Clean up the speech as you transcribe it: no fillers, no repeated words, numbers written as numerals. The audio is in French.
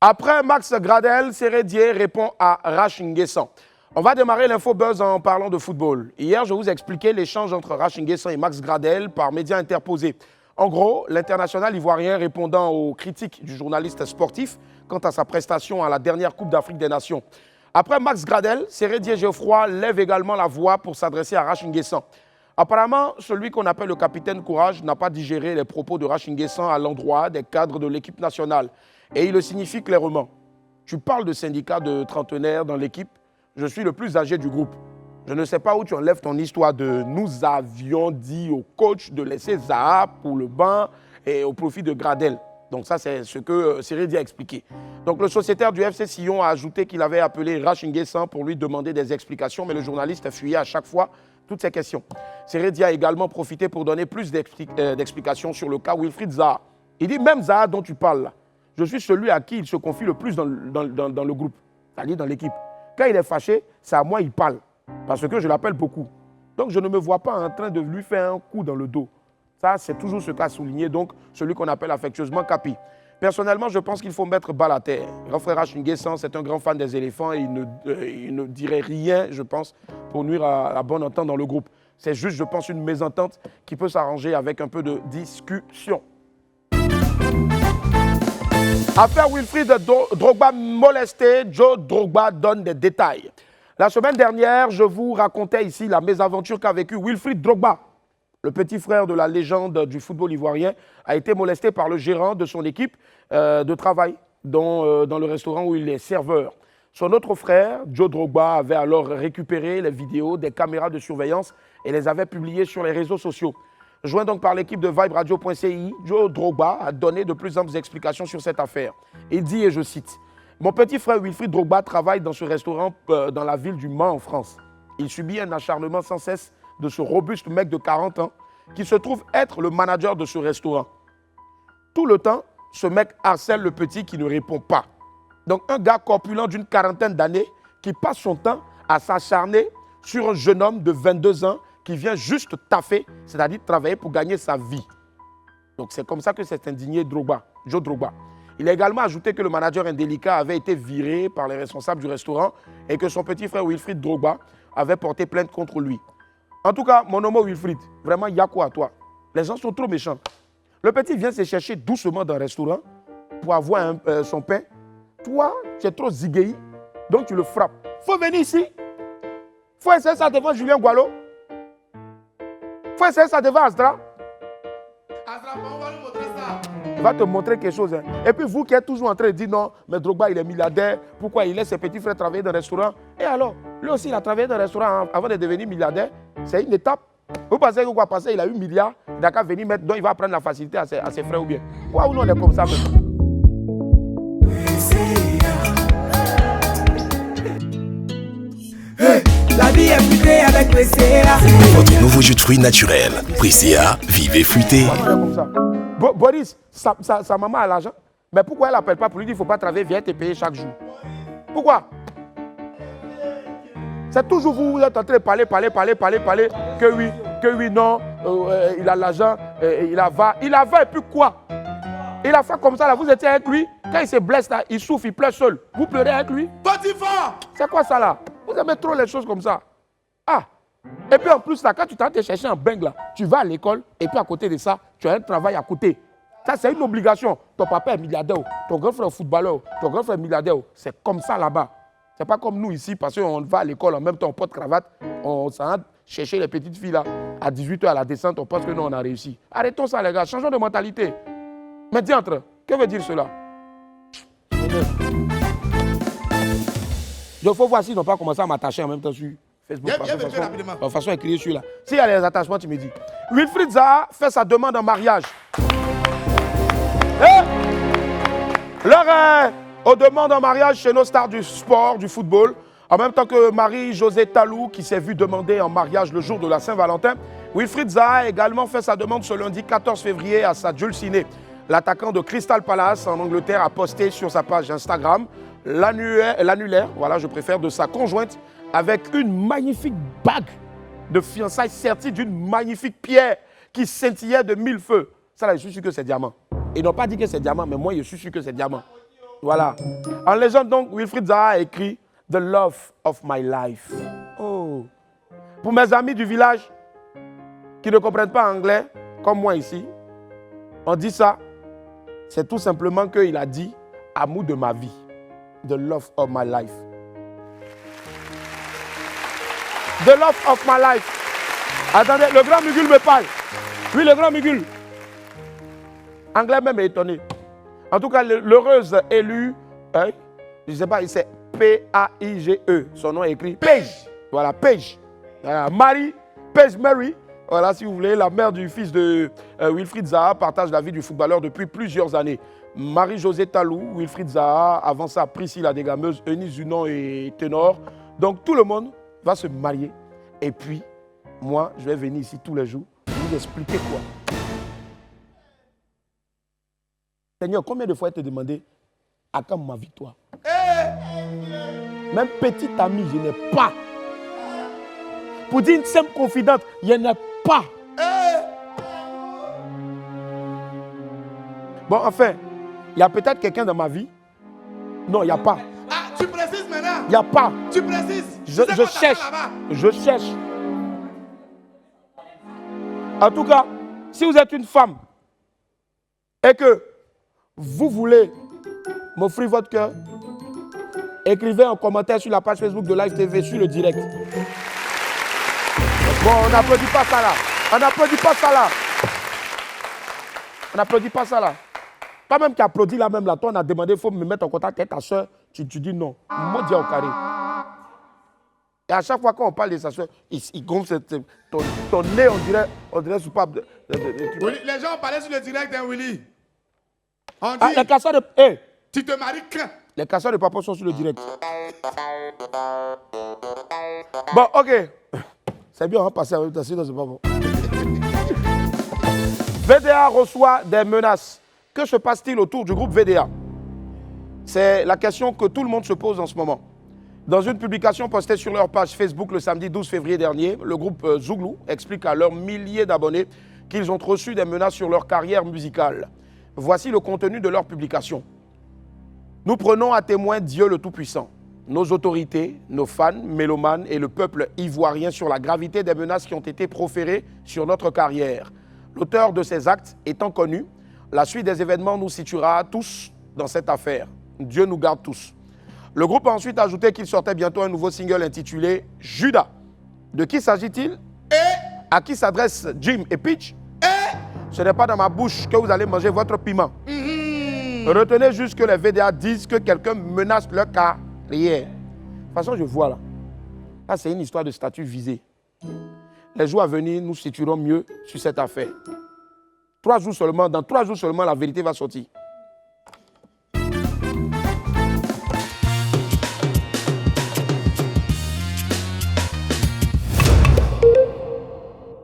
Après Max Gradel, Sérédier répond à Rachinguessan. On va démarrer l'info buzz en parlant de football. Hier, je vous ai expliqué l'échange entre Rachinguessan et Max Gradel par médias interposés. En gros, l'international ivoirien répondant aux critiques du journaliste sportif quant à sa prestation à la dernière Coupe d'Afrique des Nations. Après Max Gradel, Sérédier Geoffroy lève également la voix pour s'adresser à Rachinguessan. Apparemment, celui qu'on appelle le capitaine Courage n'a pas digéré les propos de Rachinguessan à l'endroit des cadres de l'équipe nationale. Et il le signifie clairement. Tu parles de syndicat de trentenaires dans l'équipe, je suis le plus âgé du groupe. Je ne sais pas où tu enlèves ton histoire de « nous avions dit au coach de laisser Zaha pour le banc et au profit de Gradel ». Donc ça, c'est ce que Sérédier a expliqué. Donc le sociétaire du FC Sion a ajouté qu'il avait appelé Rachinguessan pour lui demander des explications, mais le journaliste a fuyé à chaque fois toutes ces questions. Sérédier a également profité pour donner plus d'explications sur le cas Wilfried Zaha. Il dit même Zaha dont tu parles là, je suis celui à qui il se confie le plus dans le groupe, c'est-à-dire dans l'équipe. Quand il est fâché, c'est à moi il parle, parce que je l'appelle beaucoup. Donc je ne me vois pas en train de lui faire un coup dans le dos. Ça, c'est toujours ce qu'a souligné donc celui qu'on appelle affectueusement Capi. Personnellement, je pense qu'il faut mettre balle à terre. Grand frère Rachinguessan, c'est un grand fan des éléphants et il ne dirait rien, je pense, pour nuire à la bonne entente dans le groupe. C'est juste, je pense, une mésentente qui peut s'arranger avec un peu de discussion. Affaire Wilfried Drogba molesté, Joe Drogba donne des détails. La semaine dernière, je vous racontais ici la mésaventure qu'a vécue Wilfried Drogba. Le petit frère de la légende du football ivoirien a été molesté par le gérant de son équipe de travail dans le restaurant où il est serveur. Son autre frère, Joe Drogba, avait alors récupéré les vidéos des caméras de surveillance et les avait publiées sur les réseaux sociaux. Joint donc par l'équipe de viberadio.ci, Joe Drogba a donné de plus amples explications sur cette affaire. Il dit, et je cite, « Mon petit frère Wilfried Drogba travaille dans ce restaurant dans la ville du Mans en France. Il subit un acharnement sans cesse de ce robuste mec de 40 ans qui se trouve être le manager de ce restaurant. Tout le temps, ce mec harcèle le petit qui ne répond pas. Donc un gars corpulent d'une quarantaine d'années qui passe son temps à s'acharner sur un jeune homme de 22 ans qui vient juste taffer, c'est-à-dire travailler pour gagner sa vie. Donc c'est comme ça que s'est indigné Drogba, Joe Drogba. Il a également ajouté que le manager indélicat avait été viré par les responsables du restaurant et que son petit frère Wilfried Drogba avait porté plainte contre lui. En tout cas, mon homo Wilfried, vraiment, il y a quoi à toi? Les gens sont trop méchants. Le petit vient se chercher doucement dans le restaurant pour avoir son pain. Toi, tu es trop zigueï, donc tu le frappes. Faut venir ici. Faut essayer ça devant Julien Gualo. Faut essayer ça devant Asdra. Asdra, on va lui montrer ça. Il va te montrer quelque chose. Hein. Et puis vous qui êtes toujours en train de dire non, mais Drogba, il est milliardaire. Pourquoi il laisse ses petits frères travailler dans le restaurant? Et alors, lui aussi, il a travaillé dans le restaurant avant de devenir milliardaire. C'est une étape. Vous pensez que quoi passer, il a eu 1 milliard, il n'a qu'à venir mettre, donc il va prendre la facilité à ses frères ou bien. Pourquoi ou non on est comme ça maintenant? Hey, la vie est fruitée avec Presea. Votre nouveau jus de fruits naturel. Presea, vivez fruité. Comme ça. Boris, sa maman a l'argent. Mais pourquoi elle n'appelle pas pour lui dire qu'il ne faut pas travailler, viens te payer chaque jour? Pourquoi? C'est toujours vous êtes en train de parler, que oui, non, il a l'argent, il a va et puis quoi? Il a fait comme ça, là, vous étiez avec lui, quand il se blesse, là, il souffre, il pleure seul. Vous pleurez avec lui? C'est quoi ça là? Vous aimez trop les choses comme ça. Ah! Et puis en plus, là, quand tu t'es chercher un bang, là, tu vas à l'école, et puis à côté de ça, tu as un travail à côté. Ça, c'est une obligation. Ton papa est milliardaire, ton grand frère est footballeur, ton grand frère est milliardaire. C'est comme ça là-bas. C'est pas comme nous ici, parce qu'on va à l'école en même temps, on porte cravate, on s'en va chercher les petites filles là. À 18h à la descente, on pense que nous, on a réussi. Arrêtons ça, les gars, changeons de mentalité. Mais diantre, que veut dire cela? Il faut voir s'ils n'ont pas commencé à m'attacher en même temps sur Facebook. De toute façon, écrire sur là. S'il y a les attachements, tu me dis. Wilfried Zaha fait sa demande en mariage. L'heure aux demandes en mariage chez nos stars du sport, du football. En même temps que Marie-Josée Talou, qui s'est vue demander en mariage le jour de la Saint-Valentin, Wilfried Zaha a également fait sa demande ce lundi 14 février à sa dulcinée. L'attaquant de Crystal Palace en Angleterre a posté sur sa page Instagram l'annulaire, voilà, je préfère, de sa conjointe avec une magnifique bague de fiançailles sertie d'une magnifique pierre qui scintillait de 1000 feux. Ça là, je suis sûr que c'est diamant. Ils n'ont pas dit que c'est diamant, mais moi, je suis sûr que c'est diamant. Voilà. En légende, donc, Wilfried Zaha a écrit The Love of My Life. Oh. Pour mes amis du village qui ne comprennent pas anglais, comme moi ici, on dit ça. C'est tout simplement qu'il a dit amour de ma vie. The love of my life. The love of my life. Attendez, le grand Mugul me parle. Oui, le grand Mugul. Anglais même est étonné. En tout cas, l'heureuse élue, hein, je ne sais pas, c'est P-A-I-G-E. Son nom est écrit Paige. Voilà, Paige. Voilà, Paige Mary. Voilà, si vous voulez, la mère du fils de Wilfried Zaha partage la vie du footballeur depuis plusieurs années. Marie-Josée Talou, Wilfried Zaha, avant ça, Priscilla la dégameuse, Eunice Zunon et Ténor. Donc, tout le monde va se marier. Et puis, moi, je vais venir ici tous les jours vous expliquer quoi. Seigneur, combien de fois il t'a demandé à quand ma victoire? Même petite amie, je n'ai pas. Pour dire une simple confidente, il n'y en a pas. Bon, enfin, il y a peut-être quelqu'un dans ma vie. Non, il n'y a pas. Ah, tu précises maintenant. Il n'y a pas. Tu précises. Je cherche. Je cherche. En tout cas, si vous êtes une femme et que vous voulez m'offrir votre cœur, écrivez un commentaire sur la page Facebook de Live TV, sur le direct. Bon, on n'applaudit pas ça là. On n'applaudit pas ça là. On n'applaudit pas ça là. Toi même qui applaudis là même là, toi on a demandé, il faut me mettre en contact avec ta soeur. Tu dis non. Moi dis au carré. Et à chaque fois qu'on parle de sa soeur, il gonfle ton nez, on dirait soupape. Oui, les gens parlaient sur le direct, hein, Willy. On dit, Ah, les casseurs de... Hey, tu te maries quand? les casseurs de papa sont sur le direct. Bon, ok. C'est bien, on va passer à l'autre, sinon c'est pas bon. VDA reçoit des menaces. Que se passe-t-il autour du groupe VDA? C'est la question que tout le monde se pose en ce moment. Dans une publication postée sur leur page Facebook le samedi 12 février dernier, le groupe Zouglou explique à leurs milliers d'abonnés qu'ils ont reçu des menaces sur leur carrière musicale. Voici le contenu de leur publication. Nous prenons à témoin Dieu le Tout-Puissant, nos autorités, nos fans, mélomanes et le peuple ivoirien sur la gravité des menaces qui ont été proférées sur notre carrière. L'auteur de ces actes étant connu, la suite des événements nous situera tous dans cette affaire. Dieu nous garde tous. Le groupe a ensuite ajouté qu'il sortait bientôt un nouveau single intitulé Judas. De qui s'agit-il? À qui s'adresse Jim et Peach? Ce n'est pas dans ma bouche que vous allez manger votre piment. Retenez juste que les VDA disent que quelqu'un menace leur carrière. De toute façon, je vois là. Là, c'est une histoire de statut visé. Les jours à venir, nous situerons mieux sur cette affaire. Dans 3 jours seulement, la vérité va sortir.